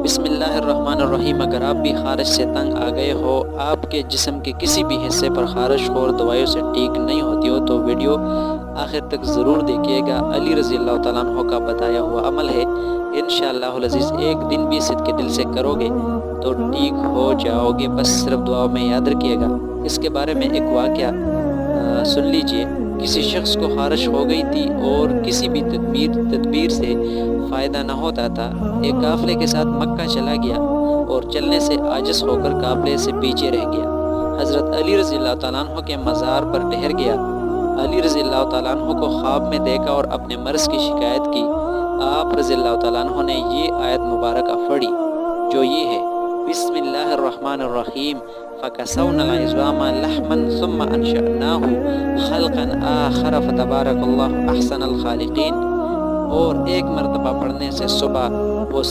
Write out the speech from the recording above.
بسم اللہ الرحمن الرحیم۔ اگر آپ بھی خارش سے تنگ آ گئے ہو، آپ کے جسم کے کسی بھی حصے پر خارش ہو اور دوائیوں سے ٹھیک نہیں ہوتی ہو، تو ویڈیو آخر تک ضرور دیکھیے گا۔ علی رضی اللہ تعالیٰ عنہ کا بتایا ہوا عمل ہے، انشاءاللہ العزیز ایک دن بھی صدقے دل سے کرو گے تو ٹھیک ہو جاؤ گے، بس صرف دعاؤں میں یاد رکھیے گا۔ اس کے بارے میں ایک واقعہ سن لیجئے۔ کسی شخص کو خارش ہو گئی تھی اور کسی بھی تدبیر سے فائدہ نہ ہوتا تھا۔ ایک قافلے کے ساتھ مکہ چلا گیا اور چلنے سے عاجز ہو کر قافلے سے پیچھے رہ گیا۔ حضرت علی رضی اللہ تعالیٰ عنہ کے مزار پر ٹھہر گیا۔ علی رضی اللہ تعالیٰ عنہ کو خواب میں دیکھا اور اپنے مرض کی شکایت کی۔ آپ رضی اللہ تعالیٰ عنہ نے یہ آیت مبارکہ پڑھی جو یہ ہے: بسم اللہ الرحمن الرحیم، فَكَسَوْنَا الْعِظَامَ لَحْمًا ثُمَّ أَنشَأْنَاهُ خَلْقًا آخَرَ فَتَبَارَكَ اللَّهُ أَحْسَنَ الْخَالِقِينَ۔ اور ایک مرتبہ پڑھنے سے صبح وہ